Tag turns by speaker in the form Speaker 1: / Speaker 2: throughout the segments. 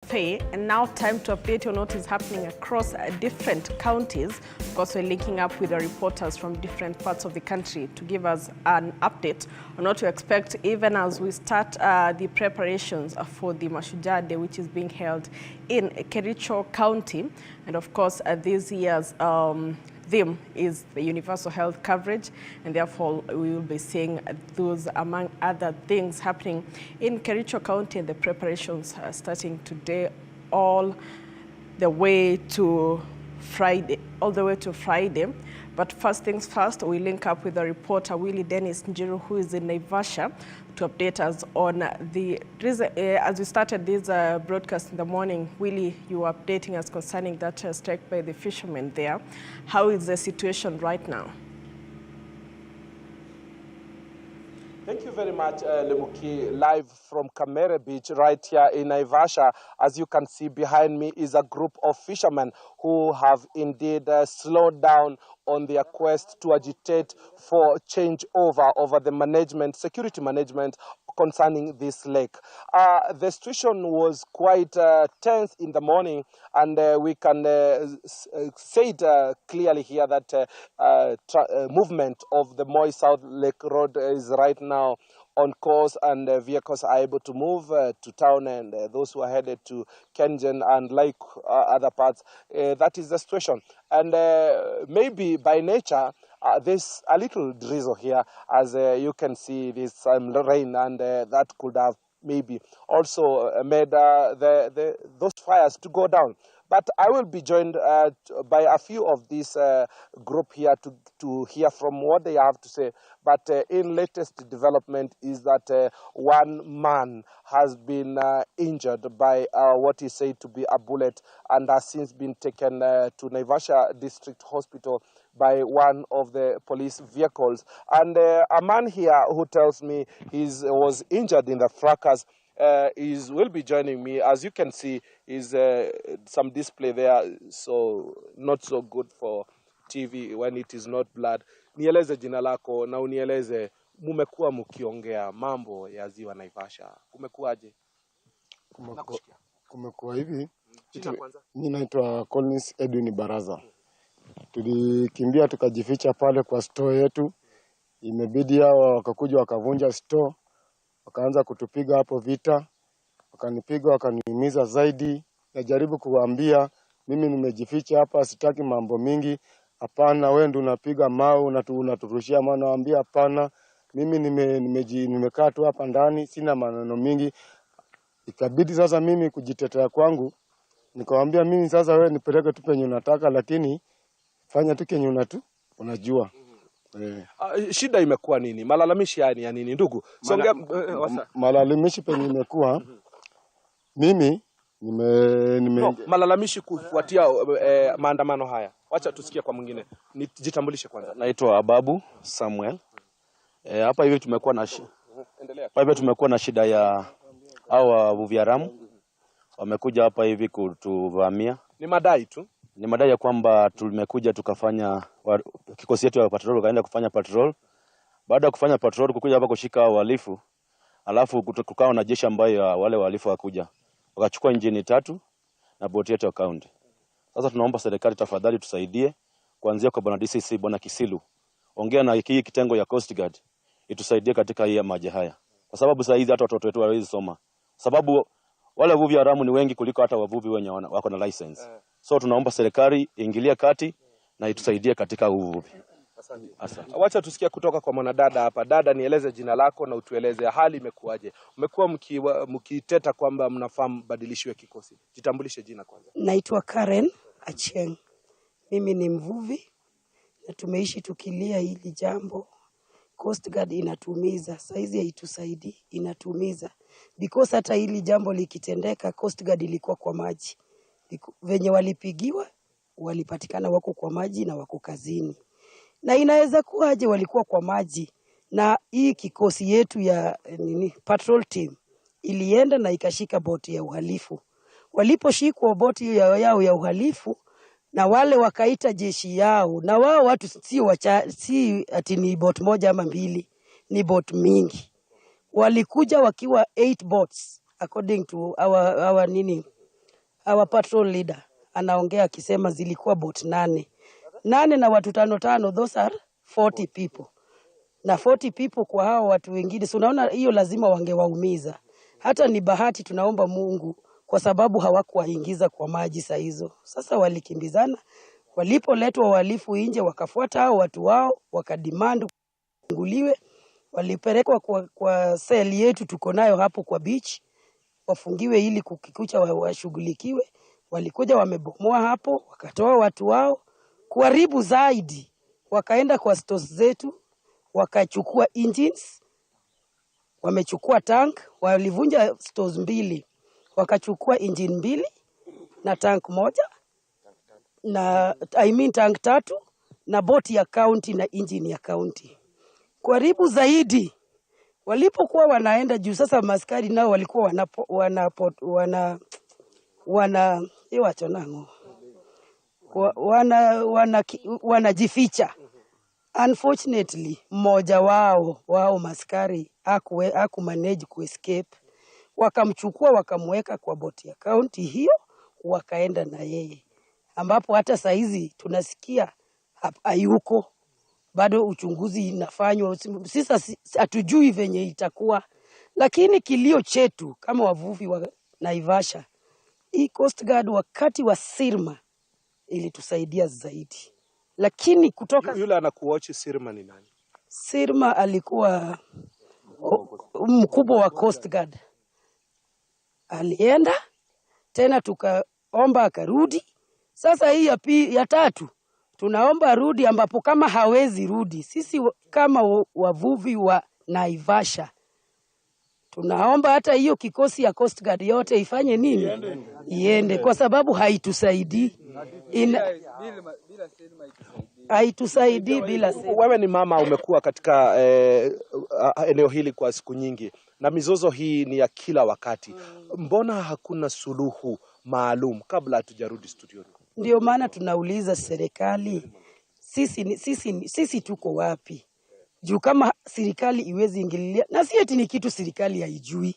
Speaker 1: pay. And now time to update you on what is happening across different counties. Of course, we're linking up with the reporters from different parts of the country to give us an update on what to expect, even as we start the preparations for the Mashujaa Day, which is being held in Kericho County. And of course, this year's theme is the universal health coverage, and therefore we will be seeing those among other things happening in Kericho County, and the preparations starting today all the way to Friday. But first things first, we link up with the reporter Willie Dennis Njiru, who is in Naivasha, to update us on the as we started this broadcast in the morning. Willie, you were updating us concerning that strike by the fishermen there. How is the situation right now?
Speaker 2: Thank you very much, Lemuki. Live from Kamere Beach right here in Naivasha. As you can see behind me is a group of fishermen who have indeed slowed down on their quest to agitate for changeover over the management, security management concerning this lake. The situation was quite tense in the morning, and we can say it clearly here that movement of the Moi South Lake Road is right now on course, and vehicles are able to move to town, and those who are headed to Kengen and like other parts. That is the situation. And maybe by nature, there's a little drizzle here, as you can see this rain, and that could have maybe also made those fires to go down. But I will be joined by a few of this group here to hear from what they have to say. But in latest development is that one man has been injured by what is said to be a bullet, and has since been taken to Naivasha District Hospital by one of the police vehicles. And a man here who tells me he was injured in the fracas will be joining me. As you can see, is some display there, so not so good for TV when it is not blood. Nieleze jina lako na unieleze mumekuwa mkiongea mambo ya ziwa Naivasha. Kumekuaje?
Speaker 3: Kumekuwa hivi. Mimi naitwa Collins Edwin Baraza. Tulikimbia tukajificha pale kwa store yetu. Imebidi hao wakakuja wakavunja store. Wakaanza kutupiga hapo vita. Wakanipiga, wakaniumiza zaidi. Najaribu kuwaambia mimi nimejificha hapa, sitaki mambo mingi. Hapana, wewe ndio unapiga mawe, unaturushia mawe. Naambia hapana, mimi nimekaa tu hapa ndani, sina maneno mingi. Ikabidi sasa mimi kujitetea kwangu. Nikamwambia mimi sasa wewe nipeleke tu penye unataka, lakini fanya tu kenye unajua.
Speaker 2: Shida imekuwa nini? Malalamishi ya nini ndugu?
Speaker 3: Malalamishi penye imekuwa mimi
Speaker 2: malalamishi kufuatia maandamano haya. Wacha tusikie kwa mwingine. Nijitambulishe kwanza.
Speaker 4: Naitwa Ababu Samuel. Hapa hivi tumekuwa na shida ya hao wavuvi haramu. Wamekuja hapa hivi kutuvamia.
Speaker 2: Ni madai tu.
Speaker 4: Ni madai ya kwamba tumekuja tukafanya kikosi yetu ya patrol kaenda kufanya patrol. Baada ya kufanya patrol kukuja hapa kushika wahalifu. Alafu kukawa na jeshi ambayo wale wahalifu wakuja. Wakachukua injini 3 na boti yetu ya county. Sasa tunaomba serikali tafadhali tusaidie kuanzia kwa bwana DCC bwana Kisilu. Ongea na hii kitengo ya Coast Guard itusaidie katika hii maji haya. Kwa sababu saa hizi hata watoto wetu hawezi soma. Sababu wale wavuvi haramu ni wengi kuliko hata wavuvi wenye wako na license. So tunaomba serikali iingilie kati na itusaidie katika uvuvi.
Speaker 2: Asante. Wacha tusikia kutoka kwa mwanadada hapa. Dada, nieleze jina lako na utueleze hali imekuaje. Umekuwa mkiteta kwamba mnafahamu badilishwe kikosi. Jitambulishe jina kwanza.
Speaker 5: Naitwa Karen Acheng. Mimi ni mvuvi na tumeishi tukilia hili jambo. Coast Guard inatumiza. Saizi haitusaidii, inatumiza. Because hata hili jambo likitendeka, Coast Guard ilikuwa kwa maji. Venye walipigiwa, walipatikana wako kwa maji na wako kazini. Na inaweza kuwaje walikuwa kwa maji na hii kikosi yetu ya patrol team ilienda na ikashika boti ya uhalifu. Waliposhikwa boti yao ya uhalifu na wale wakaita jeshi yao, na wao watu si ati ni bot moja ama mbili, ni bot mingi. Walikuja wakiwa 8 boats according to our our patrol leader anaongea akisema zilikuwa boat 8 na watu 5, those are 40 people. Na 40 people kwa hao watu wengine, so unaona hiyo lazima wangewaumiza. Hata ni bahati tunaomba Mungu kwa sababu hawakuwaingiza kwa maji saa hizo. Sasa walikimbizana, walipoletwa wahalifu nje wakafuata hao watu wao, wakademand funguliwe, walipelekwa kwa seli yetu tuko nayo hapo kwa beach, wafungiwe ili kukikucha washughulikiwe. Walikuja wamebomoa hapo, wakatoa watu wao, kuharibu zaidi. Wakaenda kwa stores zetu, wakachukua engines, wamechukua tank, walivunja stores 2, wakachukua engine 2 na tank 1 na tank 3 na boti ya county na engine ya county. Kuharibu zaidi. Walipokuwa wanaenda juu sasa maskari nao walikuwa wanajificha. Unfortunately, mmoja wao maskari hakumanage kuescape. Wakamchukua wakamweka kwa boti ya county hiyo, wakaenda na yeye. Ambapo hata saizi tunasikia hayuko. Bado uchunguzi inafanywa. Sisi hatujui venye itakuwa. Lakini kilio chetu kama wavuvi wa Naivasha, hii Coast Guard wakati wa Sirma ilitusaidia zaidi. Lakini kutoka
Speaker 2: yule anakuwatch Sirma ni nani?
Speaker 5: Sirma alikuwa mkubwa wa Coast Guard. Alienda tena tukaomba akarudi. Sasa hii ya 3 tunaomba rudi, ambapo kama hawezi rudi, sisi kama wavuvi wa Naivasha tunaomba hata hiyo kikosi ya Coast Guard yote ifanye nini? Iende, kwa sababu haitusaidii. Haitusaidii bila sisi.
Speaker 2: Wewe ni mama, umekuwa katika eneo hili kwa siku nyingi na mizozo hii ni ya kila wakati. Mbona hakuna suluhu maalum kabla hatujarudi studioni?
Speaker 5: Ndio maana tunauliza serikali, sisi tuko wapi? Juu kama serikali iwezi ingililia, na si eti ni kitu serikali haijui.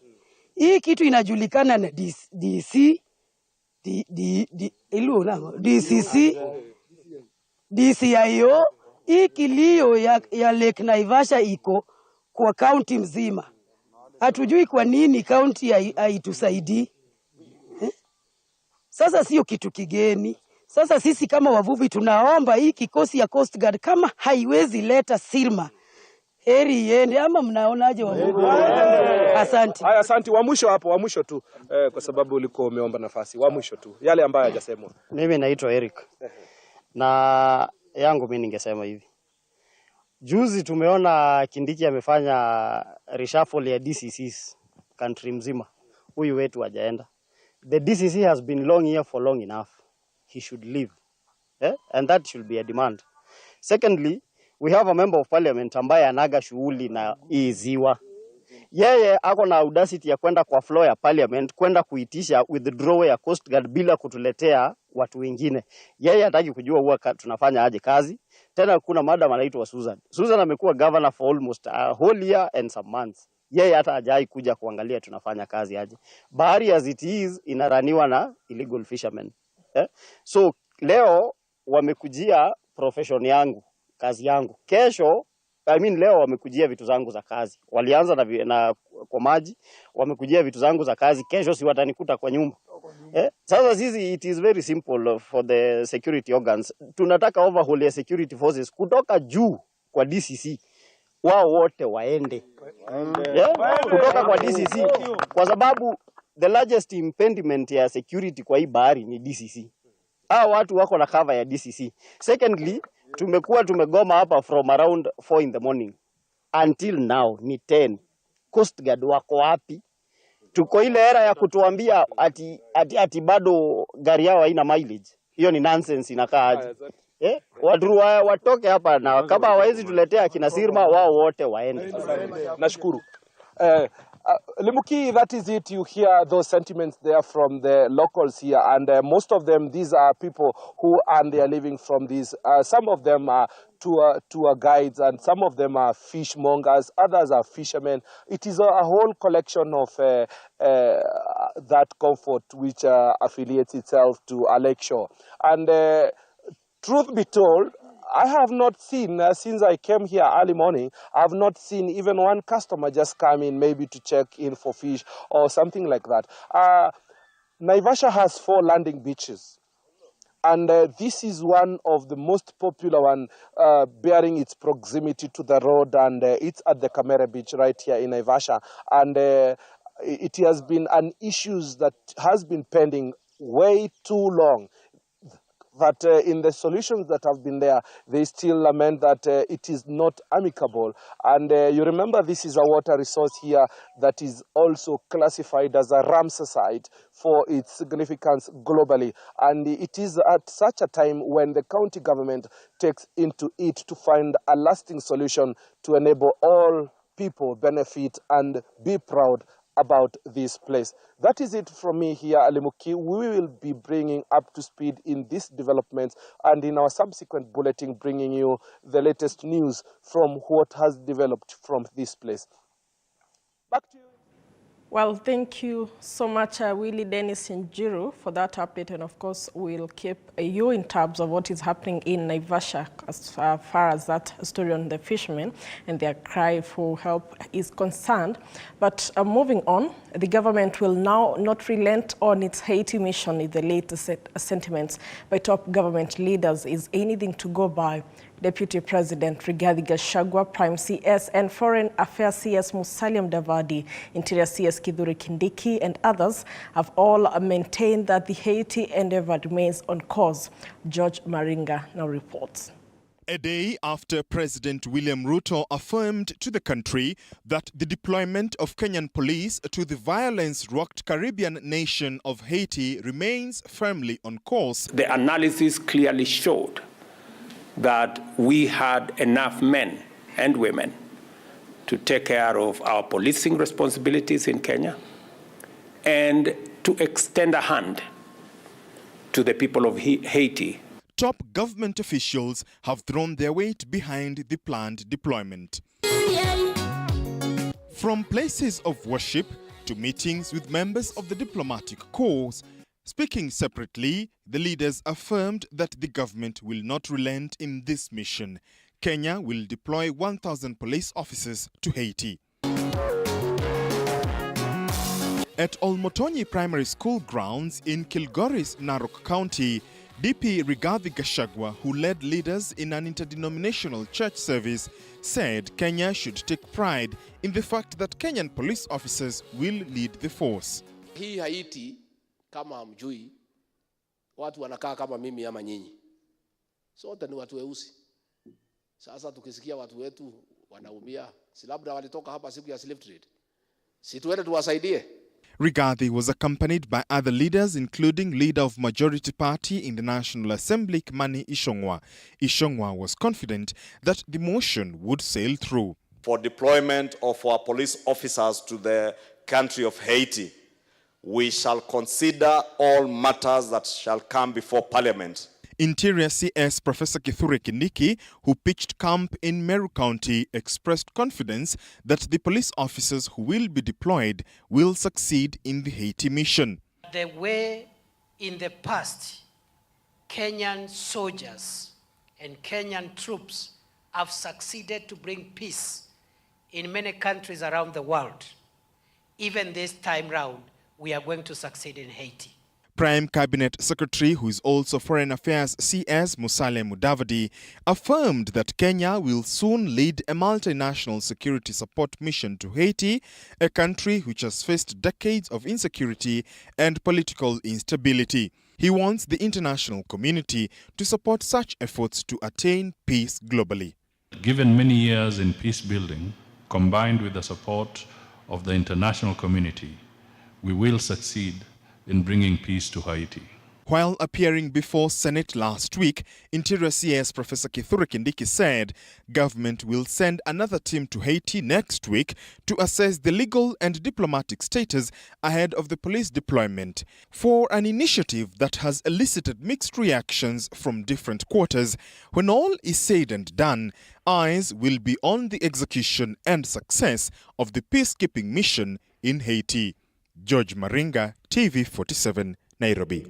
Speaker 5: Hii kitu inajulikana na DCC, DCIO. Hii kilio ya Lake Naivasha iko kwa county mzima. Hatujui kwa nini county haitusaidii. Sasa sio kitu kigeni. Sasa sisi kama wavuvi tunaomba hii kikosi ya Coast Guard kama haiwezi leta Sirma, heri iende. Ama mnaonaje wavuvi? Asante.
Speaker 2: Haya, asante. Wa mwisho tu kwa sababu ulikuwa umeomba nafasi. Wa mwisho tu yale ambayo hajasemwa.
Speaker 6: Mimi naitwa Eric. Na yangu mimi ningesema hivi. Juzi tumeona Kindiki amefanya reshuffle ya DCCs country mzima. Huyu wetu hajaenda. The DCC has been long here for long enough. He should leave. And that should be a demand. Secondly, we have a member of parliament ambaye anaga shughuli na ziwa. Yeye ako na audacity ya kwenda kwa floor ya parliament, kwenda kuitisha withdrawal ya Coast Guard bila kutuletea watu wengine. Yeye hataki kujua huwa tunafanya aje kazi. Tena kuna madam anaitwa Susan. Susan amekuwa governor for almost a whole year and some months. Yeye hata hajai kuja kuangalia tunafanya kazi aje. Bahari as it is inaraniwa na illegal fishermen. So leo wamekujia profession yangu, kazi yangu. Kesho leo wamekujia vitu zangu za kazi. Walianza na kwa maji, wamekujia vitu zangu za kazi. Kesho si watanikuta kwa nyumba. Sasa sisi it is very simple for the security organs. Tunataka overhaul ya security forces kutoka juu kwa DCC. Wao wote waende. Kutoka kwa DCC. Kwa sababu the largest impediment ya security kwa hii bahari ni DCC. Hao watu wako na cover ya DCC. Secondly, tumegoma hapa from around 4 in the morning until now ni 10. Coast Guard wako wapi? Tuko ile era ya kutuambia ati bado gari yao haina mileage. Hiyo ni nonsense inakaa aje. Watoke hapa na kama hawezi tuletea kina Sirma wao wote waende.
Speaker 2: Nashukuru. Lemuki, that is it. You hear those sentiments there from the locals here, and most of them, these are people who earn their living from these. Some of them are tour guides, and some of them are fishmongers, others are fishermen. It is a whole collection of that comfort which affiliates itself to Lakeshore. And truth be told, I have not seen, since I came here early morning, I have not seen even one customer just come in maybe to check in for fish or something like that. Naivasha has 4 landing beaches. And this is one of the most popular one, bearing its proximity to the road, and it's at the Kamere Beach right here in Naivasha. And it has been an issue that has been pending way too long. But in the solutions that have been there, they still lament that it is not amicable. And you remember this is a water resource here that is also classified as a Ramsar site for its significance globally. And it is at such a time when the county government takes into it to find a lasting solution to enable all people benefit and be proud about this place. That is it from me here, Alimuki. We will be bringing up to speed in these developments and in our subsequent bulletin, bringing you the latest news from what has developed from this place. Back to you.
Speaker 1: Well, thank you so much, Willie Dennis Njiru, for that update. And of course, we'll keep you in tabs of what is happening in Naivasha as far as that story on the fishermen and their cry for help is concerned. But moving on, the government will now not relent on its Haiti mission in the latest sentiments by top government leaders is anything to go by. Deputy President Rigathi Gachagua, Prime CS and Foreign Affairs CS Musalia Mudavadi, Interior CS Kithure Kindiki and others have all maintained that the Haiti endeavor remains on course. George Maringa now reports.
Speaker 7: A day after President William Ruto affirmed to the country that the deployment of Kenyan police to the violence-rocked Caribbean nation of Haiti remains firmly on course.
Speaker 8: The analysis clearly showed that we had enough men and women to take care of our policing responsibilities in Kenya and to extend a hand to the people of Haiti.
Speaker 7: Top government officials have thrown their weight behind the planned deployment. From places of worship to meetings with members of the diplomatic corps, speaking separately, the leaders affirmed that the government will not relent in this mission. Kenya will deploy 1,000 police officers to Haiti. At Olmotonyi Primary School grounds in Kilgoris, Narok County, DP Rigathi Gachagua, who led leaders in an interdenominational church service, said Kenya should take pride in the fact that Kenyan police officers will lead the force.
Speaker 9: Hii Haiti, kama hamjui, watu wanakaa kama mimi ama nyinyi. Sote ni watu weusi. Sasa tukisikia watu wetu wanaumia, si labda walitoka hapa siku ya slave trade. Si tuende tuwasaidie.
Speaker 7: Rigathi was accompanied by other leaders, including leader of majority party in the National Assembly, Kimani Ichung'wah. Ichung'wah was confident that the motion would sail through.
Speaker 10: For deployment of our police officers to the country of Haiti, we shall consider all matters that shall come before Parliament.
Speaker 7: Interior CS Professor Kithure Kindiki, who pitched camp in Meru County, expressed confidence that the police officers who will be deployed will succeed in the Haiti mission.
Speaker 11: The way in the past Kenyan soldiers and Kenyan troops have succeeded to bring peace in many countries around the world, even this time round, we are going to succeed in Haiti.
Speaker 7: Prime Cabinet Secretary, who is also Foreign Affairs CS Musalia Mudavadi, affirmed that Kenya will soon lead a multinational security support mission to Haiti, a country which has faced decades of insecurity and political instability. He wants the international community to support such efforts to attain peace globally.
Speaker 12: Given many years in peace building, combined with the support of the international community, we will succeed in bringing peace to Haiti.
Speaker 7: While appearing before Senate last week, Interior CS Professor Kithure Kindiki said government will send another team to Haiti next week to assess the legal and diplomatic status ahead of the police deployment. For an initiative that has elicited mixed reactions from different quarters, when all is said and done, eyes will be on the execution and success of the peacekeeping mission in Haiti. George Maringa, TV47, Nairobi.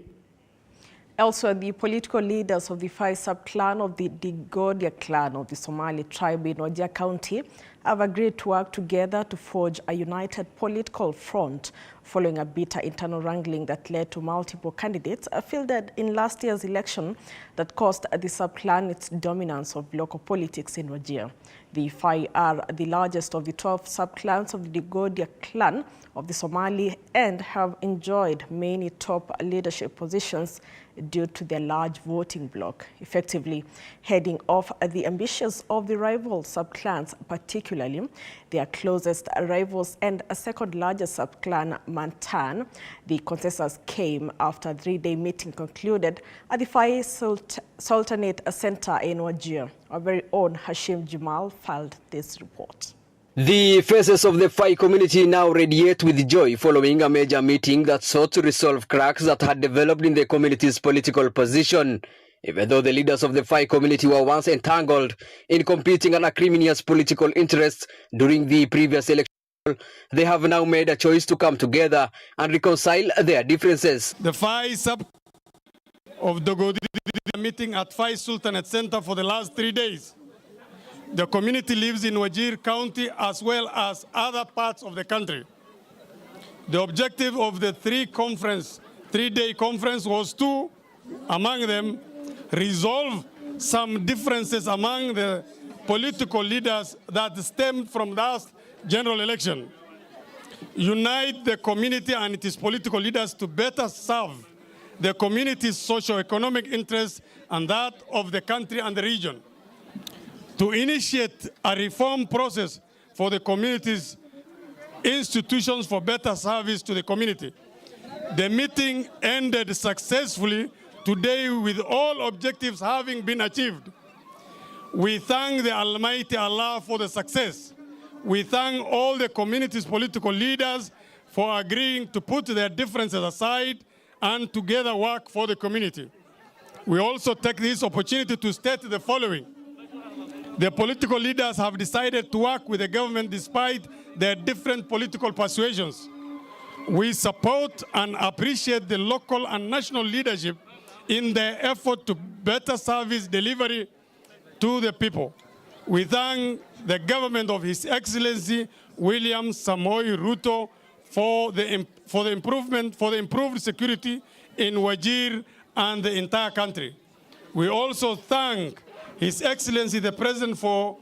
Speaker 1: Elsewhere, the political leaders of the Fai sub-clan of the Digodia clan of the Somali tribe in Wajir County have agreed to work together to forge a united political front following a bitter internal wrangling that led to multiple candidates fielded in last year's election that cost the sub-clan its dominance of local politics in Wajir. The Fai are the largest of the 12 sub-clans of the Digodia clan of the Somali and have enjoyed many top leadership positions due to their large voting bloc, effectively heading off the ambitions of the rival sub-clans, particularly their closest rivals and a second largest sub-clan, Mantan. The consensus came after a three-day meeting concluded at the Fai Sultanate Center in Wajir. Our very own Hashim Jamal filed this report.
Speaker 13: The faces of the Fai community now radiate with joy following a major meeting that sought to resolve cracks that had developed in the community's political position. Even though the leaders of the Fai community were once entangled in competing and acrimonious political interests during the previous election, they have now made a choice to come together and reconcile their differences.
Speaker 14: The Fai sub of the GOTV meeting at Fai Sultanate Center for the last 3 days. The community lives in Wajir County as well as other parts of the country. The objective of the three-day conference was to, among them, resolve some differences among the political leaders that stemmed from the last general election, unite the community and its political leaders to better serve the community's socio-economic interests and that of the country and the region, to initiate a reform process for the community's institutions for better service to the community. The meeting ended successfully today with all objectives having been achieved. We thank the Almighty Allah for the success. We thank all the community's political leaders for agreeing to put their differences aside and together work for the community. We also take this opportunity to state the following. The political leaders have decided to work with the government despite their different political persuasions. We support and appreciate the local and national leadership in their effort to better service delivery to the people. We thank the government of His Excellency William Samoei Ruto for the improved security in Wajir and the entire country. We also thank His Excellency the President for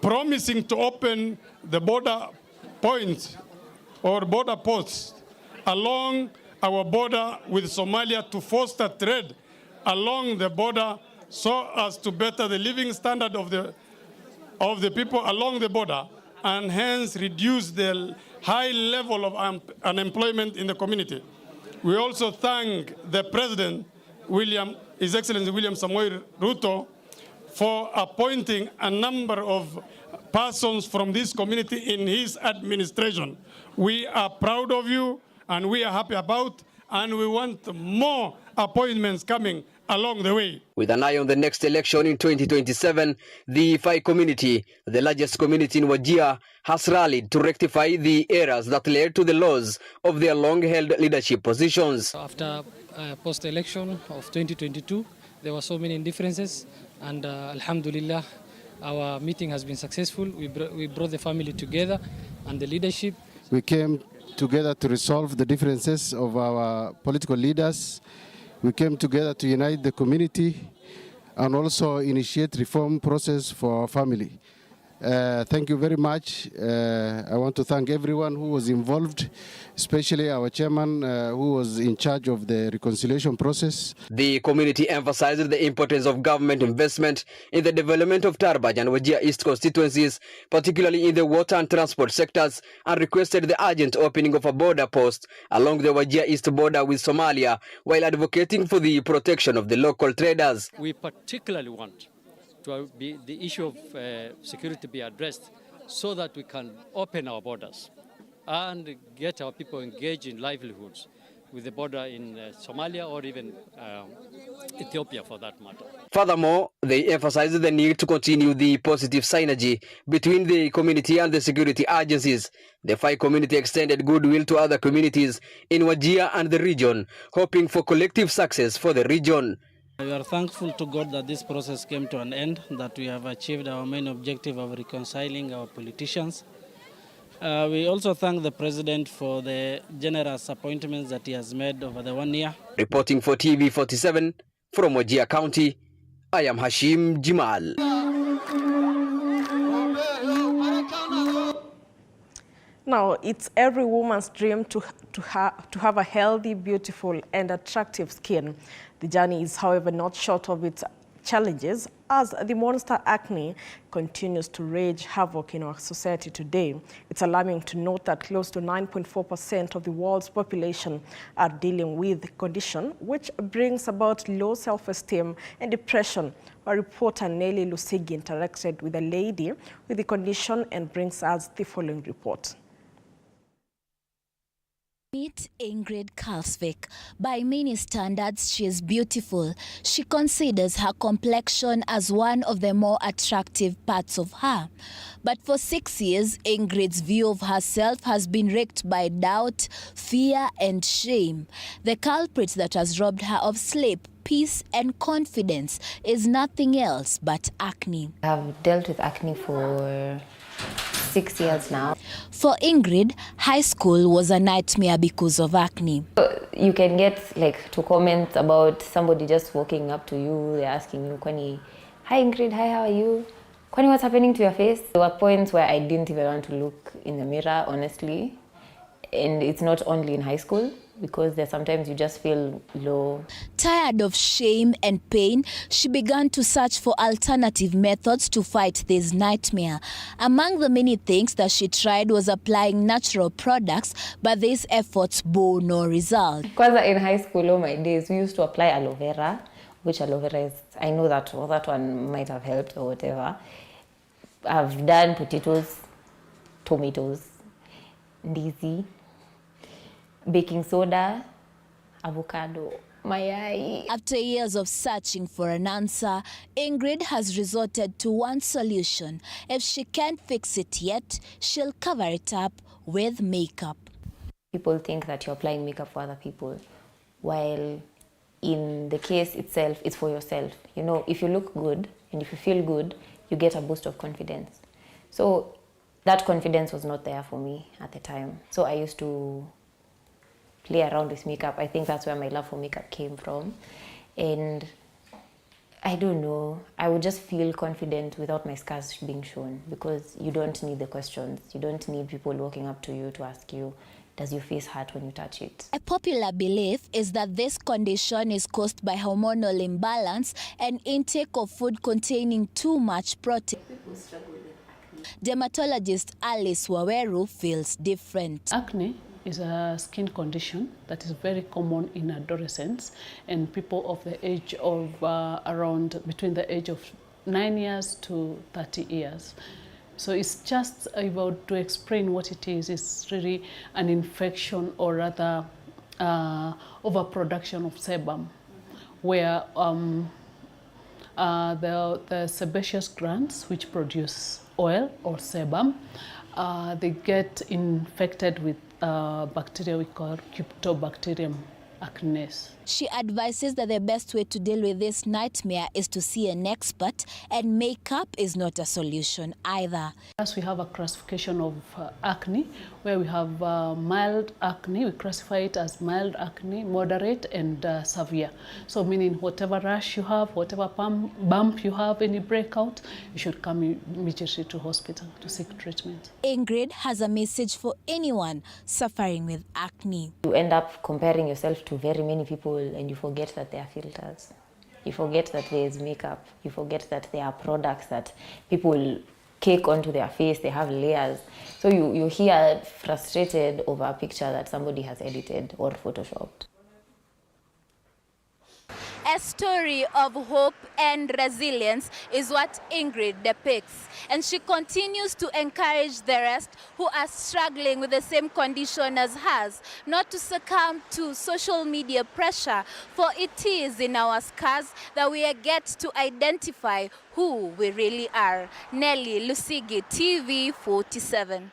Speaker 14: promising to open the border points or border posts along our border with Somalia to foster trade along the border so as to better the living standard of the people along the border and hence reduce the high level of unemployment in the community. We also thank the President, His Excellency William Samoei Ruto, for appointing a number of persons from this community in his administration. We are proud of you and we are happy about, and we want more appointments coming along the way.
Speaker 13: With an eye on the next election in 2027, the Fai community, the largest community in Wajir, has rallied to rectify the errors that led to the loss of their long-held leadership positions.
Speaker 15: After post-election of 2022, there were so many differences, and Alhamdulillah, our meeting has been successful. We brought the family together and the leadership.
Speaker 16: We came together to resolve the differences of our political leaders. We came together to unite the community and also initiate reform process for our family. Thank you very much. I want to thank everyone who was involved, especially our chairman who was in charge of the reconciliation process.
Speaker 13: The community emphasized the importance of government investment in the development of Tarbaj and Wajir East constituencies, particularly in the water and transport sectors, and requested the urgent opening of a border post along the Wajir East border with Somalia, while advocating for the protection of the local traders.
Speaker 15: We particularly want to be the issue of security be addressed so that we can open our borders and get our people engaged in livelihoods.
Speaker 17: with the border in Somalia or even Ethiopia for that matter.
Speaker 13: Furthermore, they emphasized the need to continue the positive synergy between the community and the security agencies. The Fai community extended goodwill to other communities in Wajir and the region, hoping for collective success for the region.
Speaker 18: We are thankful to God that this process came to an end, that we have achieved our main objective of reconciling our politicians. We also thank the President for the generous appointments that he has made over the 1 year.
Speaker 13: Reporting for TV47 from Wajir County, I am Hashim Jimal.
Speaker 1: Now, it's every woman's dream to have a healthy, beautiful, and attractive skin. The journey is, however, not short of its challenges, as the monster acne continues to wreak havoc in our society today. It's alarming to note that close to 9.4% of the world's population are dealing with the condition, which brings about low self-esteem and depression. Our reporter Nelly Lusigi interacted with a lady with the condition and brings us the following report.
Speaker 19: Meet Ingrid Kalsvik. By many standards, she is beautiful. She considers her complexion as one of the more attractive parts of her. But for 6 years, Ingrid's view of herself has been wrecked by doubt, fear, and shame. The culprit that has robbed her of sleep, peace, and confidence is nothing else but acne.
Speaker 20: I have dealt with acne for 6 years now.
Speaker 19: For Ingrid, high school was a nightmare because of acne.
Speaker 20: You can get like to comment about somebody just walking up to you, they're asking you, Kwani, hi Ingrid, hi, how are you? Kwani, what's happening to your face? There were points where I didn't even want to look in the mirror, honestly. And it's not only in high school, because there's sometimes you just feel low.
Speaker 19: Tired of shame and pain, she began to search for alternative methods to fight this nightmare. Among the many things that she tried was applying natural products, but these efforts bore no result.
Speaker 20: Because in high school, all my days, we used to apply aloe vera, which aloe vera is, I know that one might have helped or whatever. I've done potatoes, tomatoes, ndizi, baking soda, avocado, mayai.
Speaker 19: After years of searching for an answer, Ingrid has resorted to one solution. If she can't fix it yet, she'll cover it up with makeup.
Speaker 20: People think that you're applying makeup for other people, while in the case itself, it's for yourself. You know, if you look good and if you feel good, you get a boost of confidence. So that confidence was not there for me at the time. So I used to play around with makeup. I think that's where my love for makeup came from. And I don't know, I would just feel confident without my scars being shown, because you don't need the questions. You don't need people walking up to you to ask you, does your face hurt when you touch it?
Speaker 19: A popular belief is that this condition is caused by hormonal imbalance and intake of food containing too much protein.
Speaker 21: People struggle with acne.
Speaker 19: Dermatologist Alice Waweru feels different.
Speaker 21: Acne is a skin condition that is very common in adolescents and people of the age of between the age of 9 years to 30 years. So it's just about to explain what it is. It's really an infection, or rather overproduction of sebum, where the sebaceous glands, which produce oil or sebum, they get infected with bacteria we call Cryptobacterium acnes.
Speaker 19: She advises that the best way to deal with this nightmare is to see an expert, and makeup is not a solution either.
Speaker 21: As we have a classification of acne, where we have mild acne, we classify it as mild acne, moderate, and severe. So meaning whatever rash you have, whatever bump you have, any breakout, you should come immediately to hospital to seek treatment.
Speaker 19: Ingrid has a message for anyone suffering with acne.
Speaker 20: You end up comparing yourself to very many people, and you forget that there are filters. You forget that there is makeup. You forget that there are products that people cake onto their face. They have layers. So you hear frustrated over a picture that somebody has edited or photoshopped.
Speaker 19: A story of hope and resilience is what Ingrid depicts. And she continues to encourage the rest who are struggling with the same condition as hers, not to succumb to social media pressure, for it is in our scars that we get to identify who we really are. Nelly Lusigi, TV 47.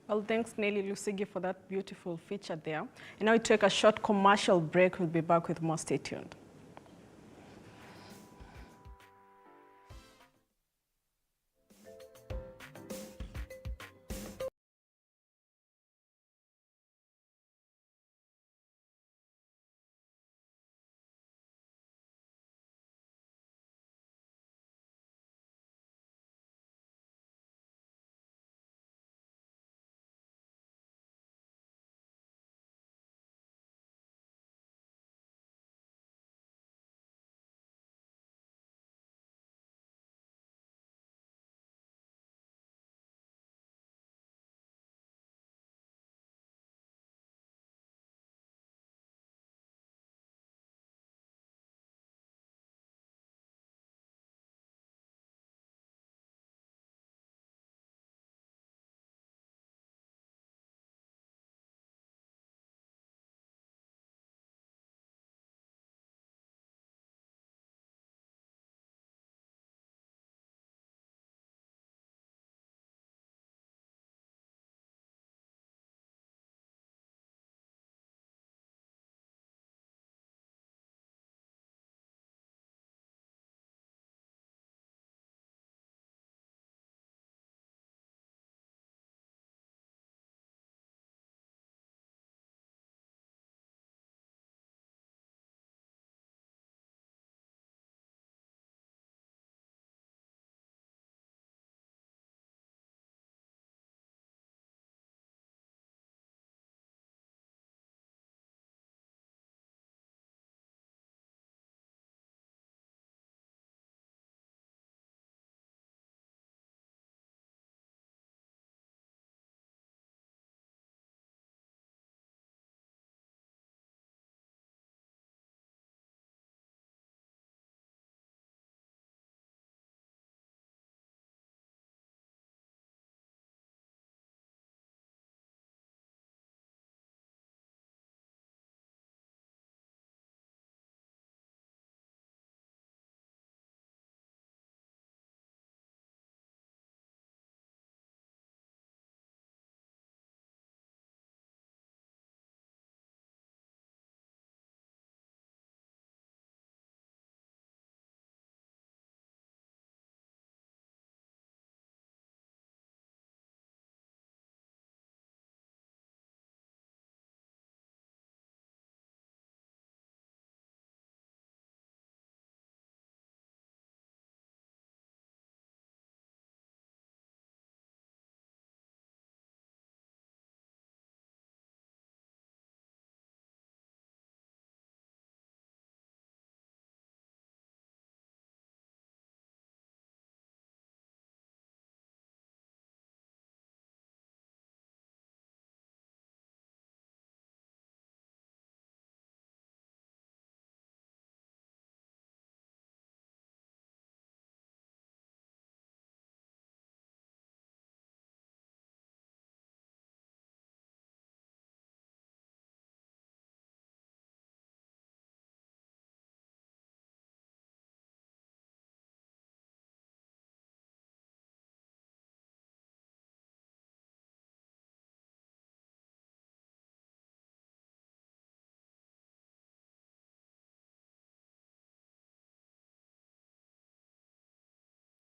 Speaker 1: Well, thanks, Nelly Lusigi, for that beautiful feature there. And now we take a short commercial break. We'll be back with more. Stay tuned.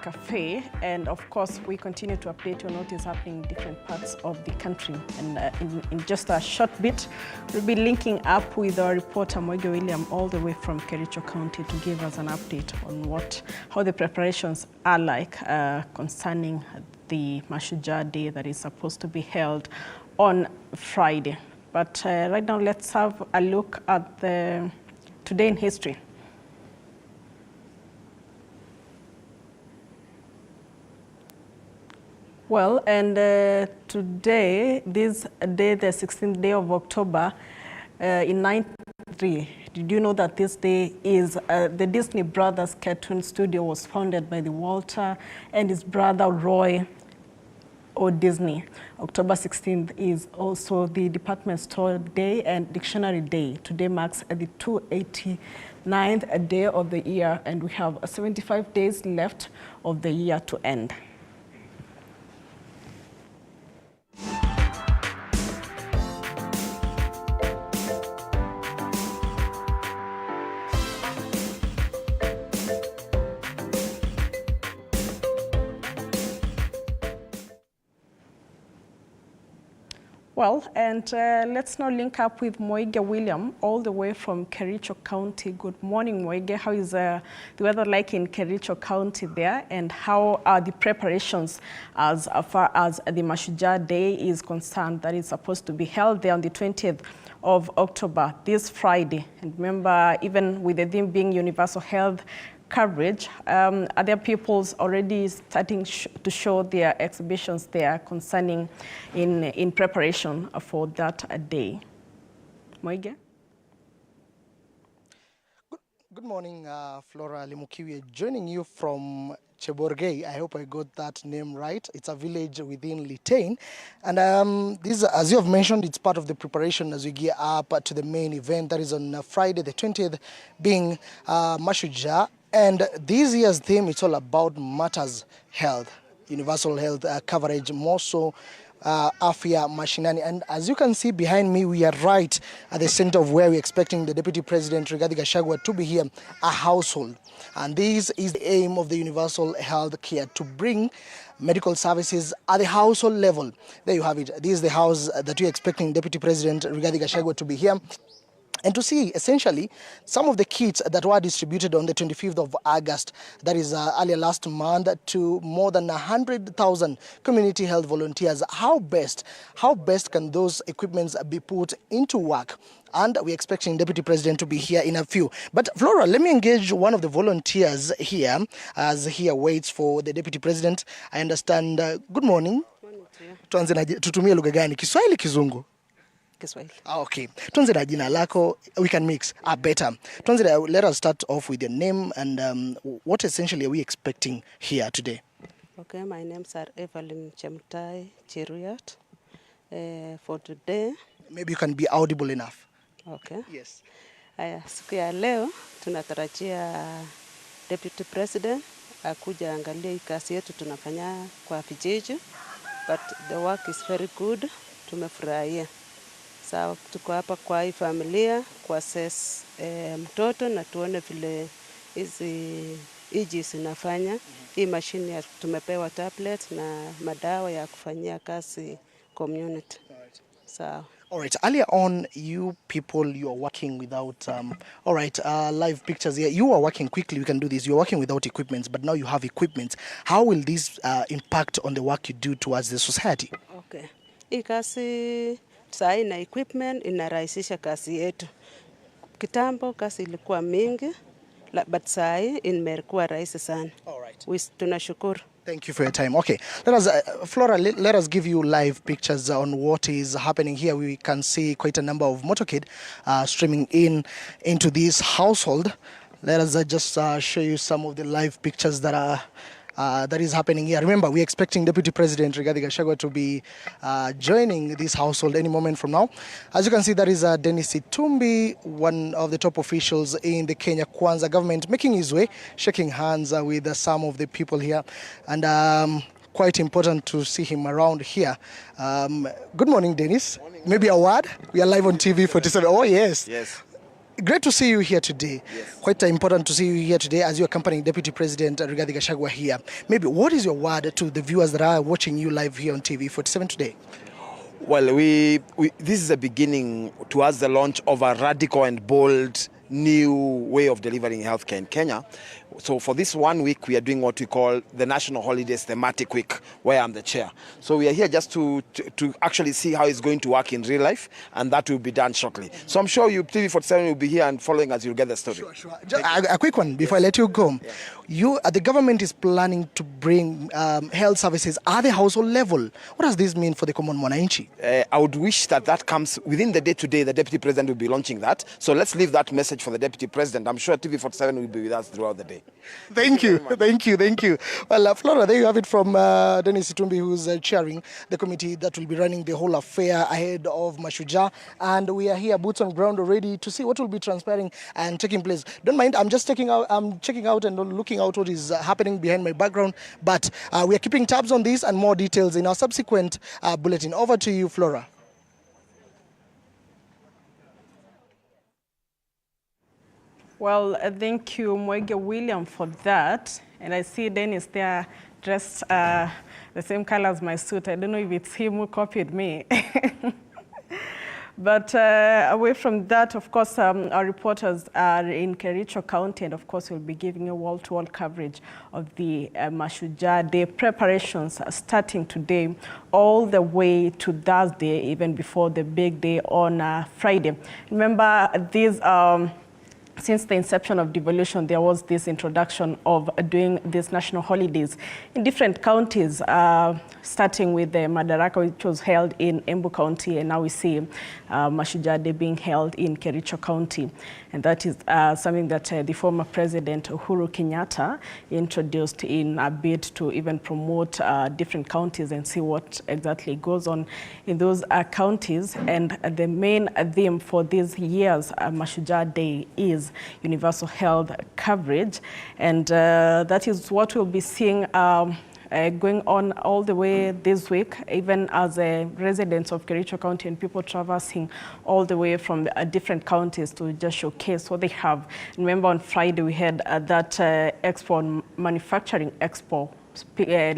Speaker 1: Cafe, and of course we continue to update you on what is happening in different parts of the country, and in just a short bit we'll be linking up with our reporter Mwege William all the way from Kericho County to give us an update on how the preparations are like concerning the Mashujaa Day that is supposed to be held on Friday. But right now let's have a look at the Today in History. Well, and today, this day, the 16th day of October, in 1993, Did you know that this day is the Disney Brothers cartoon studio was founded by the Walter and his brother Roy or Disney. October 16th is also the Department Store Day and Dictionary Day. Today marks the 289th day of the year, and we have 75 days left of the year to end. Well, and let's now link up with Moige William, all the way from Kericho County. Good morning, Moige. How is the weather like in Kericho County there, and how are the preparations as far as the Mashujaa Day is concerned that is supposed to be held there on the 20th of October, this Friday? And remember, even with the theme being universal health coverage, are there peoples already starting to show their exhibitions there concerning in preparation for that day? Moige?
Speaker 3: Good morning, Flora Lemukiwe, joining you from Cheborgei. I hope I got that name right. It's a village within Litein. And this, as you have mentioned, it's part of the preparation as we gear up to the main event that is on Friday the 20th, being Mashujaa. And this year's theme, it's all about matters health, universal health coverage, more so Afya Mashinani. And as you can see behind me, we are right at the center of where we're expecting the Deputy President Rigathi Gachagua to be here, a household. And this is the aim of the universal health care, to bring medical services at the household level. There you have it. This is the house that we're expecting Deputy President Rigathi Gachagua to be here, and to see essentially some of the kits that were distributed on the 25th of August, that is earlier last month, to more than 100,000 community health volunteers. How best can those equipments be put into work? And we're expecting Deputy President to be here in a few. But Flora, let me engage one of the volunteers here as he waits for the Deputy President. I understand. Good morning. Tuanze na tutumie lugha gani? Kiswahili, Kizungu?
Speaker 22: Kiswahili.
Speaker 3: Okay. Tuanze na jina lako, we can mix better. Tuanze, let us start off with your name and what essentially are we expecting here today?
Speaker 22: Okay, my name's Evelyn Chemtai Chiruyat. For today,
Speaker 3: maybe you can be audible enough.
Speaker 22: Okay.
Speaker 3: Yes.
Speaker 22: Siku ya leo tunatarajia Deputy President akuja angalia hii kazi yetu tunafanya kwa vijiji, but the work is very good. Tumefurahia. Sawa, tuko hapa kwa hii familia kwa assess mtoto na tuone vile hizi zinafanya. Hii mashine ya tumepewa tablet na madawa ya kufanyia kazi community. Sawa.
Speaker 3: All right. Earlier on, you people, you are working without. All right. Live pictures here. You are working quickly. We can do this. You are working without equipment, but now you have equipment. How will this impact on the work you do towards the society?
Speaker 22: Okay. Hii kazi saa na equipment inarahisisha kazi yetu. Kitambo kazi ilikuwa mingi, but saa hii imekuwa rahisi sana.
Speaker 3: All right.
Speaker 22: Tunashukuru.
Speaker 3: Thank you for your time. Okay, let us, Flora, let us give you live pictures on what is happening here. We can see quite a number of motorcade streaming into this household. Let us just show you some of the live pictures that is happening here. Remember, we're expecting Deputy President Rigathi Gachagua to be joining this household any moment from now. As you can see, that is Dennis Itumbi, one of the top officials in the Kenya Kwanza government, making his way, shaking hands with some of the people here. And quite important to see him around here. Good morning, Dennis. Morning. Maybe a word? We are live on TV 47. Oh, yes.
Speaker 23: Yes.
Speaker 3: Great to see you here today.
Speaker 23: Yes.
Speaker 3: Quite important to see you here today as you accompany Deputy President Rigathi Gachagua here. Maybe what is your word to the viewers that are watching you live here on TV 47 today?
Speaker 23: Well, this is a beginning towards the launch of a radical and bold new way of delivering healthcare in Kenya. So for this 1 week, we are doing what we call the National Holidays Thematic Week, where I'm the chair. So we are here just to actually see how it's going to work in real life, and that will be done shortly. So I'm sure you, TV47, will be here and following as you'll get the story.
Speaker 3: Sure. A quick one before I let you go. Yeah. The government is planning to bring health services at the household level. What does this mean for the common mwananchi?
Speaker 23: I would wish that comes within the day today. The Deputy President will be launching that. So let's leave that message for the Deputy President. I'm sure TV47 will be with us throughout the day.
Speaker 3: Thank you. Well, Flora, there you have it from Dennis Itumbi, who's chairing the committee that will be running the whole affair ahead of Mashujaa. And we are here, boots on ground, already to see what will be transpiring and taking place. Don't mind, I'm checking out and looking out what is happening behind my background. But we are keeping tabs on this and more details in our subsequent bulletin. Over to you, Flora.
Speaker 1: Well, thank you, Mwege William, for that. And I see Dennis there dressed the same color as my suit. I don't know if it's him who copied me. But away from that, of course, our reporters are in Kericho County, and of course, we'll be giving you wall-to-wall coverage of the Mashujaa Day preparations starting today all the way to Thursday, even before the big day on Friday. Remember, these since the inception of devolution, there was this introduction of doing these national holidays in different counties, starting with the Madaraka, which was held in Embu County, and now we see Mashujaa Day being held in Kericho County. And that is something that the former President Uhuru Kenyatta introduced in a bid to even promote different counties and see what exactly goes on in those counties. And the main theme for these years, Mashujaa Day, is universal health coverage. And that is what we'll be seeing going on all the way this week, even as residents of Kericho County and people traversing all the way from different counties to just showcase what they have. Remember, on Friday we had that expo, manufacturing expo,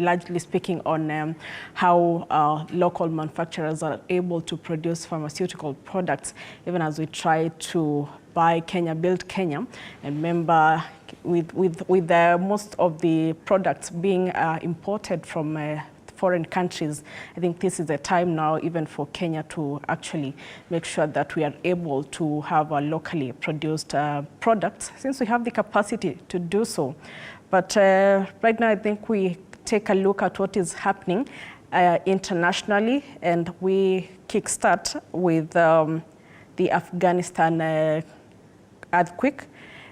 Speaker 1: largely speaking on how local manufacturers are able to produce pharmaceutical products, even as we try to buy Kenya, build Kenya. And remember, with most of the products being imported from foreign countries, I think this is a time now even for Kenya to actually make sure that we are able to have locally produced products, since we have the capacity to do so. But right now, I think we take a look at what is happening internationally, and we kickstart with the Afghanistan earthquake.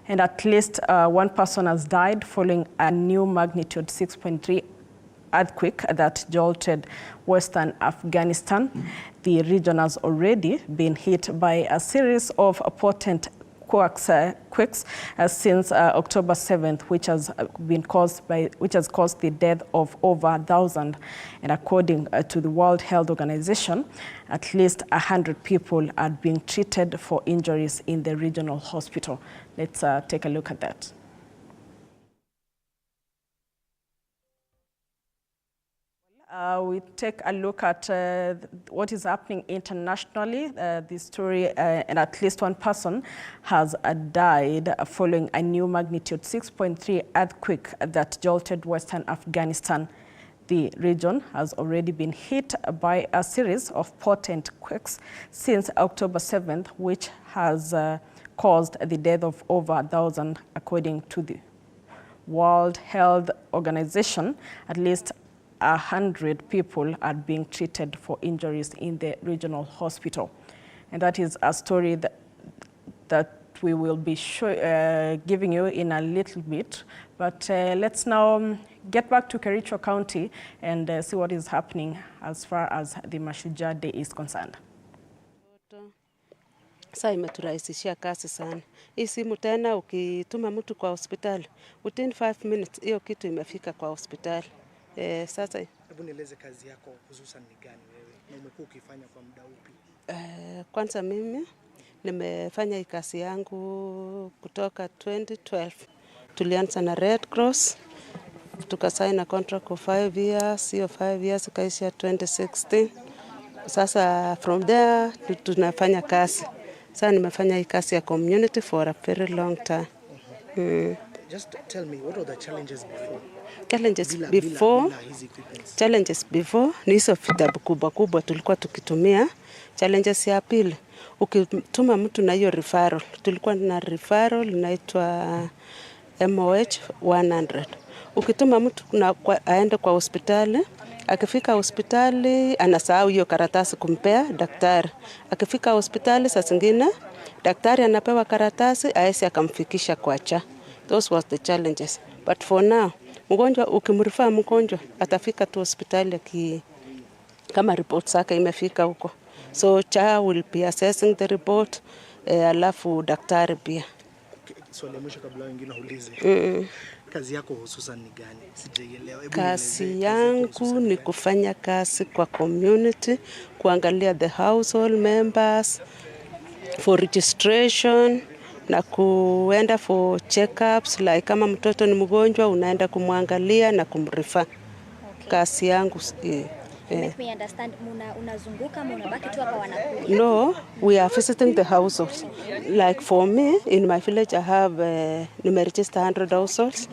Speaker 1: And at least one person has died following a new magnitude 6.3 earthquake that jolted western Afghanistan. The region has already been hit by a series of potent quakes since October 7th, which has caused the death of over 1,000. And according to the World Health Organization, at least 100 people are being treated for injuries in the regional hospital. Let's take a look at that. We take a look at what is happening internationally. The story, and at least one person has died following a new magnitude 6.3 earthquake that jolted western Afghanistan. The region has already been hit by a series of potent quakes since October 7th, which has caused the death of over 1,000, according to the World Health Organization. At least 100 people are being treated for injuries in the regional hospital. And that is a story that we will be giving you in a little bit. But let's now get back to Kericho County and see what is happening as far as the Mashujaa Day is concerned.
Speaker 22: Sasa imeturahisishia kazi sana. Hii simu tena ukituma mtu kwa hospitali, within 5 minutes hiyo kitu imefika kwa hospitali. Sasa
Speaker 3: hebu nieleze kazi yako hususan ni gani wewe na umekuwa ukifanya kwa muda upi?
Speaker 22: Kwanza mimi nimefanya kazi yangu kutoka 2012. Tulianza na Red Cross, tukasaini contract for 5 years, hiyo 5 years ikaisha 2016. Sasa from there tunafanya kazi. Sasa nimefanya kazi ya community for a very long time.
Speaker 3: Just tell me, what are the challenges before?
Speaker 22: Challenges before ni hizo vitabu kubwa tulikuwa tukitumia. Challenges ya pili, ukituma mtu na hiyo referral, tulikuwa na referral inaitwa MOH 100. Ukituma mtu aende kwa hospitali, akifika hospitali anasahau hiyo karatasi kumpea daktari. Akifika hospitali saa zingine daktari anapewa karatasi aesi akamfikisha kwa cha. Those was the challenges. But for now, mgonjwa ukimrifaa mgonjwa atafika tu hospitali kama report zake imefika huko. So cha will be assessing the report, alafu daktari pia.
Speaker 3: Swali mwisho kabla wengine ulize. Kazi yako hususan ni gani? Sijaelewa.
Speaker 22: Kazi yangu ni kufanya kazi kwa community, kuangalia the household members for registration na kuenda for check-ups, like kama mtoto ni mgonjwa unaenda kumwangalia na kumrefer. Okay. Kazi yangu
Speaker 4: Let me understand, unazunguka ama unabaki tu hapa wanakuja?
Speaker 22: No, we are visiting the households. Like for me, in my village I have nimeregister 100 households.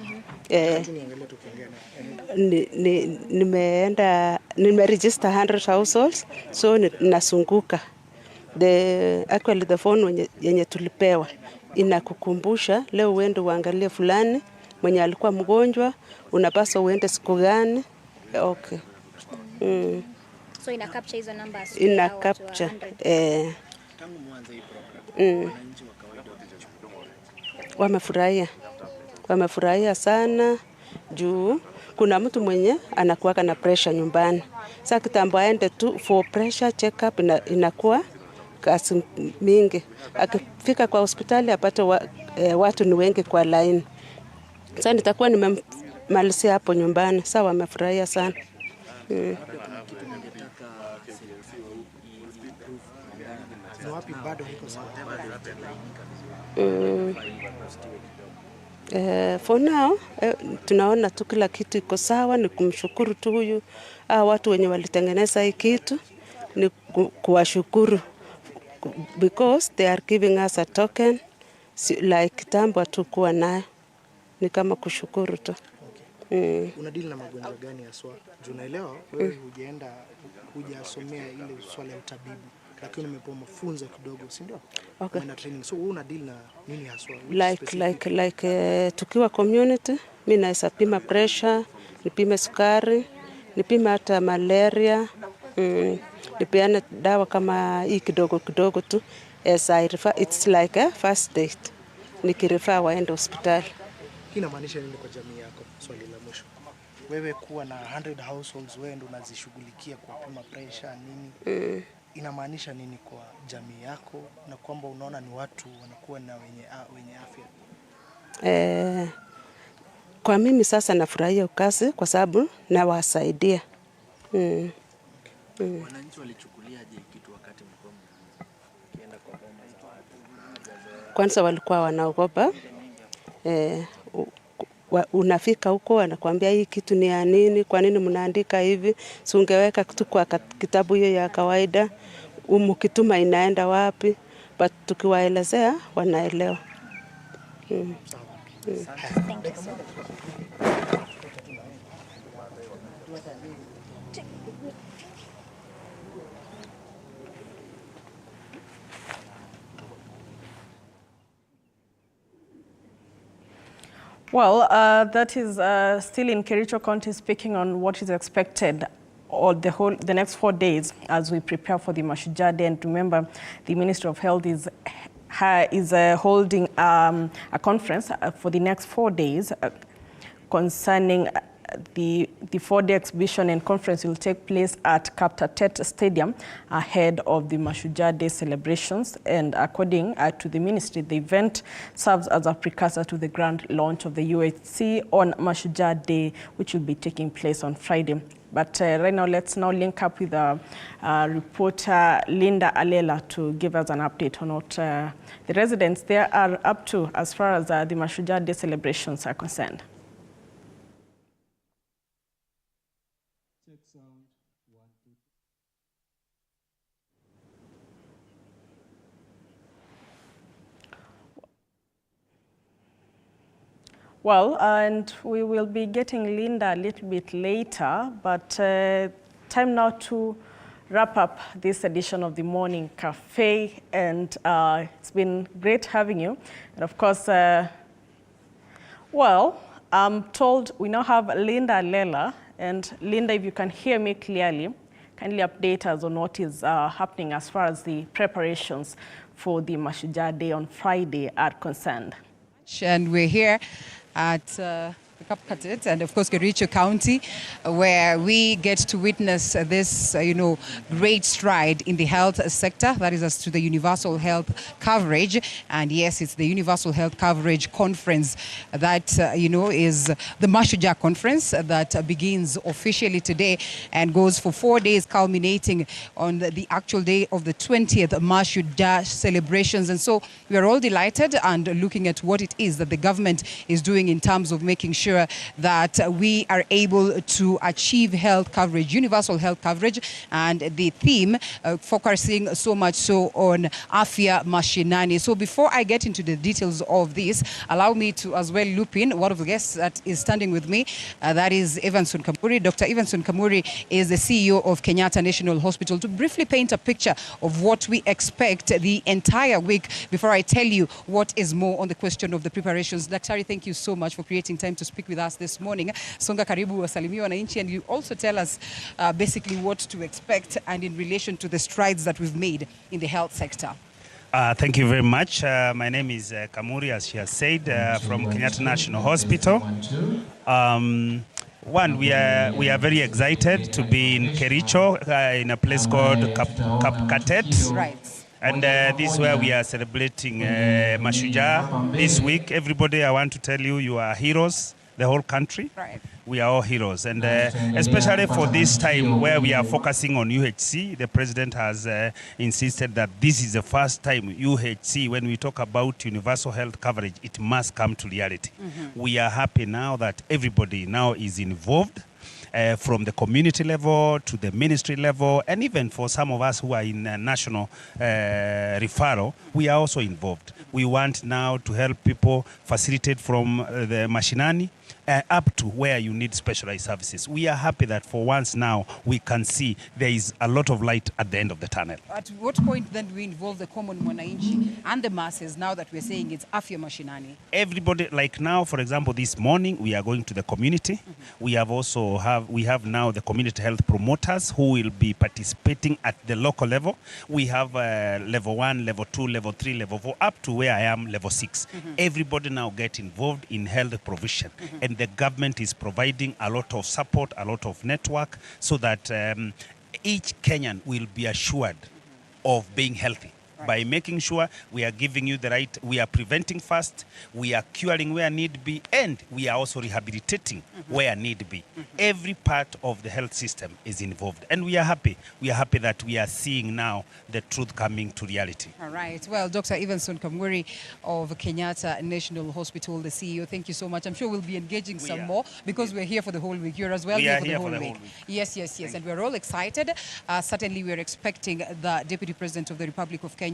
Speaker 22: Nimeregister 100 households, so nasunguka. Actually the phone yenye tulipewa inakukumbusha leo uende uangalie fulani mwenye alikuwa mgonjwa, unapaswa uende siku gani. Okay.
Speaker 4: So ina capture hizo numbers?
Speaker 22: Ina capture.
Speaker 3: Tangu mwanzo hii program, wananchi wa kawaida
Speaker 22: wamefurahia sana juu kuna mtu mwenye anakuwa na pressure nyumbani. Sasa kitambo aende tu for pressure check up inakuwa kasi mingi. Akifika kwa hospitali apate watu ni wengi kwa line. Sasa nitakuwa nimemalizia hapo nyumbani. Sasa wamefurahia sana. For now, tunaona tu kila kitu iko sawa, ni kumshukuru tu huyu watu wenye walitengeneza hii kitu, ni kuwashukuru because they are giving us a token like kitambo hatukuwa nayo, ni kama kushukuru tu.
Speaker 3: Unadili na magonjwa gani haswa? Unaelewa wewe hujasomea ile swala ya utabibu, lakini umepewa mafunzo kidogo, si ndio?
Speaker 22: Okay.
Speaker 3: Una training. So unadili na nini haswa?
Speaker 22: Like tukiwa community, mimi naweza pima pressure, nipime sukari, nipime hata malaria, nipeane dawa kama hii kidogo kidogo tu. As I refer, it's like a first aid. Nikirefaa waende hospitali.
Speaker 3: Inamaanisha nini kwa jamii yako? Swali la mwisho. Wewe kuwa na 100 households, wewe ndo unazishughulikia kwa kupima pressure nini? Inamaanisha nini kwa jamii yako na kwamba unaona ni watu wanakuwa na wenye afya?
Speaker 22: Kwa mimi sasa nafurahia kazi kwa sababu nawasaidia.
Speaker 3: Wananchi walichukuliaje kitu wakati mkomo kienda kwa boma za watu?
Speaker 22: Kwanza walikuwa wanaogopa. Unafika huko anakuambia hii kitu ni ya nini, kwa nini mnaandika hivi, si ungeweka kitu kwa kitabu hiyo ya kawaida, mkituma inaenda wapi, but tukiwaelezea wanaelewa.
Speaker 4: Thank you so much.
Speaker 1: Well, that is still in Kericho County, speaking on what is expected or the next 4 days as we prepare for the Mashujaa Day. And remember, the Minister of Health is holding a conference for the next 4 days concerning the 4-day exhibition and conference will take place at Kaptatet Stadium ahead of the Mashujaa Day celebrations. And according to the ministry, the event serves as a precursor to the grand launch of the UHC on Mashujaa Day, which will be taking place on Friday. But right now, let's now link up with reporter Linda Alela to give us an update on what the residents there are up to as far as the Mashujaa Day celebrations are concerned. Well, and we will be getting Linda a little bit later, but time now to wrap up this edition of the Morning Cafe, and it's been great having you. And of course, well, I'm told we now have Linda Lela, and Linda, if you can hear me clearly, kindly update us on what is happening as far as the preparations for the Mashujaa Day on Friday are concerned.
Speaker 2: And we're here at Kapkatet and of course Kericho County, where we get to witness this, great stride in the health sector. That is as to the universal health coverage. And yes, it's the universal health coverage conference that, is the Mashujaa conference that begins officially today and goes for 4 days, culminating on the actual day of the 20th Mashujaa celebrations. And so we are all delighted and looking at what it is that the government is doing in terms of making sure that we are able to achieve health coverage, universal health coverage, and the theme focusing so much so on Afya Mashinani. So before I get into the details of this, allow me to as well loop in one of the guests that is standing with me. That is Evanson Kamuri. Dr. Evanson Kamuri is the CEO of Kenyatta National Hospital, to briefly paint a picture of what we expect the entire week before I tell you what is more on the question of the preparations. Daktari, thank you so much for creating time to speak with us this morning. Songa karibu wasalimia wananchi, and you also tell us basically what to expect and in relation to the strides that we've made in the health sector.
Speaker 5: Thank you very much. My name is Kamuri, as she has said, from Kenyatta National Hospital. We are very excited to be in Kericho, in a place called Kapkatet.
Speaker 2: Right.
Speaker 5: And this is where we are celebrating Mashujaa this week. Everybody, I want to tell you, you are heroes. The whole country,
Speaker 2: right.
Speaker 5: We are all heroes, and especially for this time where we are focusing on UHC, the president has insisted that this is the first time UHC, when we talk about universal health coverage, it must come to reality. We are happy now that everybody now is involved. From the community level to the ministry level, and even for some of us who are in national referral, we are also involved. We want now to help people facilitate from the Mashinani up to where you need specialized services. We are happy that for once now we can see there is a lot of light at the end of the tunnel.
Speaker 2: At what point then do we involve the common mwananchi and the masses now that we're saying it's Afya Mashinani?
Speaker 5: Everybody, like now, for example, this morning we are going to the community. We have now the community health promoters who will be participating at the local level. We have level 1, level 2, level 3, level 4, up to where I am, level 6. Everybody now get involved in health provision. And the government is providing a lot of support, a lot of network, so that each Kenyan will be assured of being healthy. By making sure we are giving you the right, we are preventing first, we are curing where need be, and we are also rehabilitating where need be. Every part of the health system is involved, and we are happy. We are happy that we are seeing now the truth coming to reality.
Speaker 2: All right. Well, Dr. Evanson Kamuri of Kenyatta National Hospital, the CEO, thank you so much. I'm sure we'll be engaging some more because we're here for the whole week. You're as well here for the whole week. Yes. And we're all excited. Certainly, we're expecting the Deputy President of the Republic of Kenya,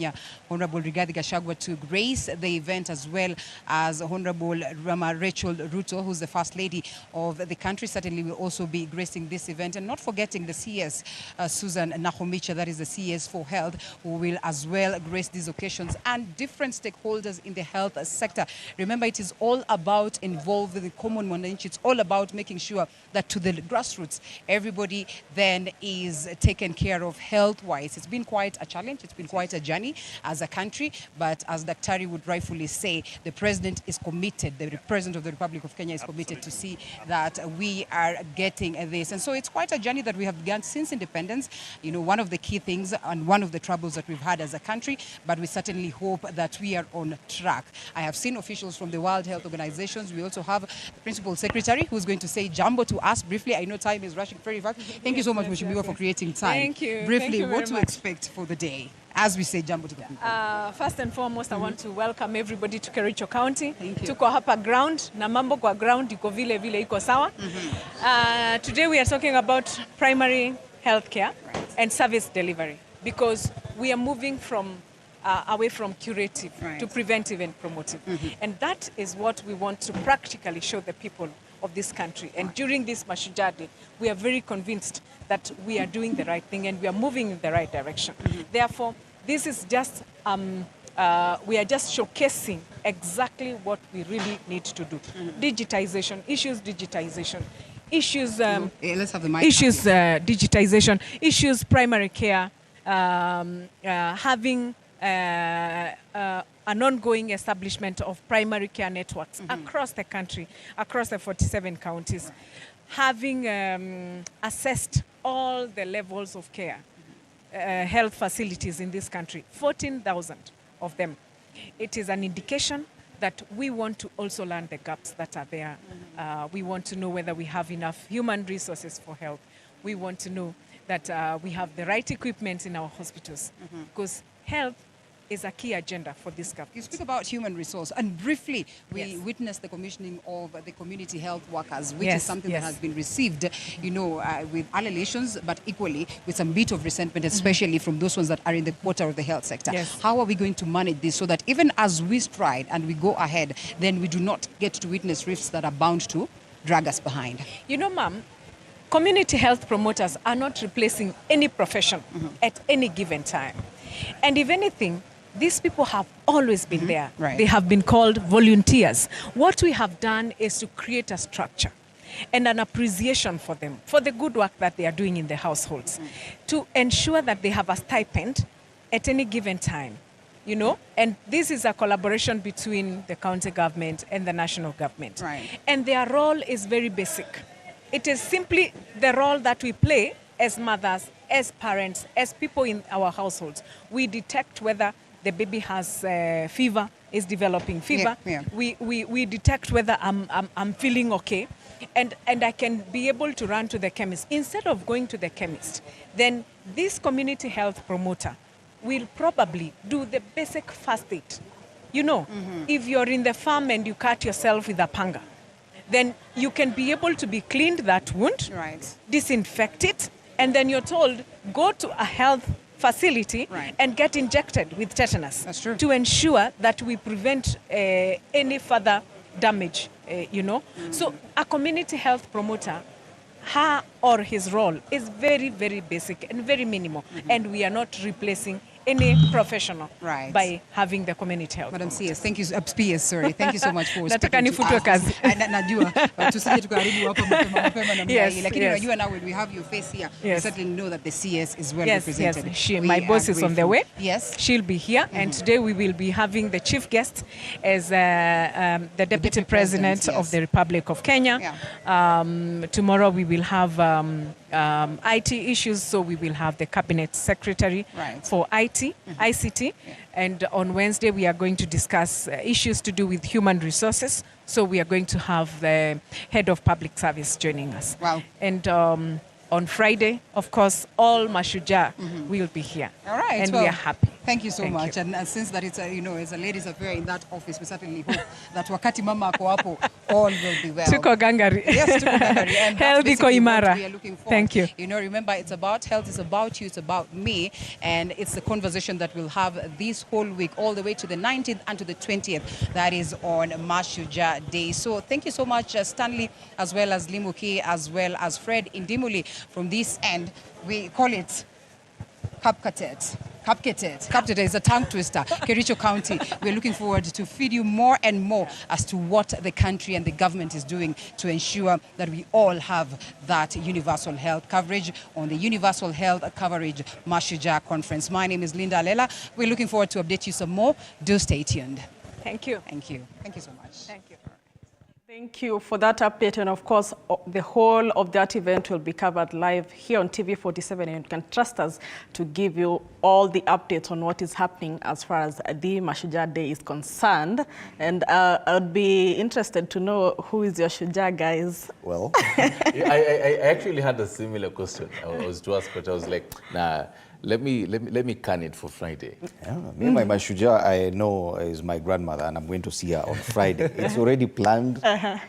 Speaker 2: Honorable Rigathi Gachagua, to grace the event, as well as Honorable Rachel Ruto, who's the First Lady of the country. Certainly will also be gracing this event. And not forgetting the CS, Susan Nahomicha, that is the CS for Health, who will as well grace these occasions, and different stakeholders in the health sector. Remember, it is all about involving the common mwananchi. It's all about making sure that to the grassroots, everybody then is taken care of health-wise. It's been quite a challenge. It's been quite a journey as a country, but as Daktari would rightfully say, the president is committed, the president of the Republic of Kenya is committed to see that we are getting this. And so it's quite a journey that we have begun since independence. One of the key things and one of the troubles that we've had as a country, but we certainly hope that we are on track. I have seen officials from the World Health Organizations. We also have the Principal Secretary who's going to say jambo to us briefly. I know time is rushing very fast. Thank you so much, Mheshimiwa, for creating time.
Speaker 6: Thank you.
Speaker 2: Briefly,
Speaker 6: Thank you
Speaker 2: what to
Speaker 6: much.
Speaker 2: expect for the day as we say jambo to the people?
Speaker 6: First and foremost, I want to welcome everybody to Kericho County. Tuko hapa ground na mambo kwa ground iko vile vile iko sawa. Today we are talking about primary healthcare and service delivery, because we are moving from away from curative to preventive and promotive. And that is what we want to practically show the people of this country. And during this Mashujaa Day, we are very convinced that we are doing the right thing and we are moving in the right direction. Therefore, this is just, we are just showcasing exactly what we really need to do. Digitization, issues,
Speaker 2: let's have the mic.
Speaker 6: Digitization, issues primary care, having an ongoing establishment of primary care networks across the country, across the 47 counties, having assessed all the levels of care, health facilities in this country, 14,000 of them. It is an indication that we want to also learn the gaps that are there. We want to know whether we have enough human resources for health. We want to know that we have the right equipment in our hospitals, because health is a key agenda for this government.
Speaker 2: You speak about human resource, and briefly, we witnessed the commissioning of the community health workers, which is something that has been received, you know, with allegations, but equally with some bit of resentment, especially from those ones that are in the quarter of the health sector. How are we going to manage this so that even as we stride and we go ahead, then we do not get to witness rifts that are bound to drag us behind?
Speaker 6: You know, ma'am, community health promoters are not replacing any profession at any given time. And if anything, these people have always been there. They have been called volunteers. What we have done is to create a structure and an appreciation for them, for the good work that they are doing in the households, to ensure that they have a stipend at any given time, you know? And this is a collaboration between the county government and the national government. And their role is very basic. It is simply the role that we play as mothers, as parents, as people in our households. We detect whether the baby has fever, is developing fever. We detect whether I'm feeling okay. And I can be able to run to the chemist. Instead of going to the chemist, then this community health promoter will probably do the basic first aid. You know, if you're in the farm and you cut yourself with a panga, then you can be able to be cleaned that wound, disinfect it, and then you're told, go to a health facility and get injected with tetanus to ensure that we prevent any further damage, you know. So a community health promoter, her or his role is very, very basic and very minimal, and we are not replacing any professional by having the community health.
Speaker 2: Madam CS, thank you. PS, sorry. Thank you so much for
Speaker 6: Nataka nifutwe kazi.
Speaker 2: Najua tusije tukaribu hapa mapema na mnai, lakini unajua now when we have your face here, we certainly know that the CS is well represented.
Speaker 6: My boss is on the way.
Speaker 2: Yes.
Speaker 6: She'll be here, and today we will be having the chief guest as the Deputy President of the Republic of Kenya. Tomorrow we will have IT issues, so we will have the Cabinet Secretary for ICT. And on Wednesday, we are going to discuss issues to do with human resources. So we are going to have the head of public service joining us. And on Friday, of course, all Mashujaa will be here.
Speaker 2: All right.
Speaker 6: And we are happy.
Speaker 2: Thank you so much. And since that it's you know, as a ladies affair in that office, we certainly hope that wakati mama ako hapo, all will be well.
Speaker 6: Tuko gangari.
Speaker 2: Yes, tuko gangari. And
Speaker 6: health iko imara.
Speaker 2: We are looking forward.
Speaker 6: Thank you.
Speaker 2: You know, remember, it's about health, it's about you, it's about me, and it's the conversation that we'll have this whole week, all the way to the 19th and to the 20th. That is on Mashujaa Day. So thank you so much, Stanley, as well as Limuki, as well as Fred Indimuli. From this end, we call it Kapkatet. Kapkatet is a tongue twister. Kericho County, we're looking forward to feed you more and more as to what the country and the government is doing to ensure that we all have that universal health coverage on the Universal Health Coverage Mashujaa Conference. My name is Linda Alela. We're looking forward to update you some more. Do stay tuned.
Speaker 6: Thank you.
Speaker 2: Thank you. Thank you so much.
Speaker 6: Thank you.
Speaker 1: Thank you for that update. And of course, the whole of that event will be covered live here on TV47. And you can trust us to give you all the updates on what is happening as far as the Mashujaa Day is concerned. And I'd be interested to know who is your Shujaa, guys.
Speaker 8: Well, I actually had a similar question. I was to ask, but I was like, nah. Let me can it for Friday.
Speaker 9: Yeah, me, my Shujaa, I know is my grandmother, and I'm going to see her on Friday. It's already planned,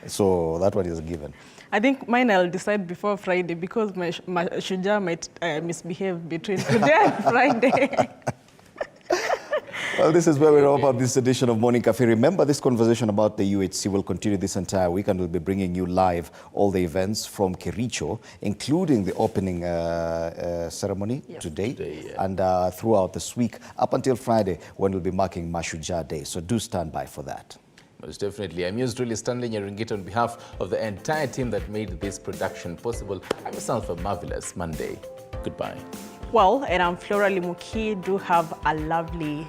Speaker 9: so that one is given.
Speaker 1: I think mine I'll decide before Friday because my Shujaa might misbehave between today and Friday.
Speaker 9: Well, this is where we wrap up this edition of Morning Cafe. Remember, this conversation about the UHC will continue this entire week, and we'll be bringing you live all the events from Kericho, including the opening ceremony today and throughout this week up until Friday, when we'll be marking Mashujaa Day. So do stand by for that.
Speaker 8: Most definitely. I'm yours truly, Stanley Nyaringita, on behalf of the entire team that made this production possible. Have yourself a marvelous Monday. Goodbye.
Speaker 1: Well, and I'm Flora Limuki. Do have a lovely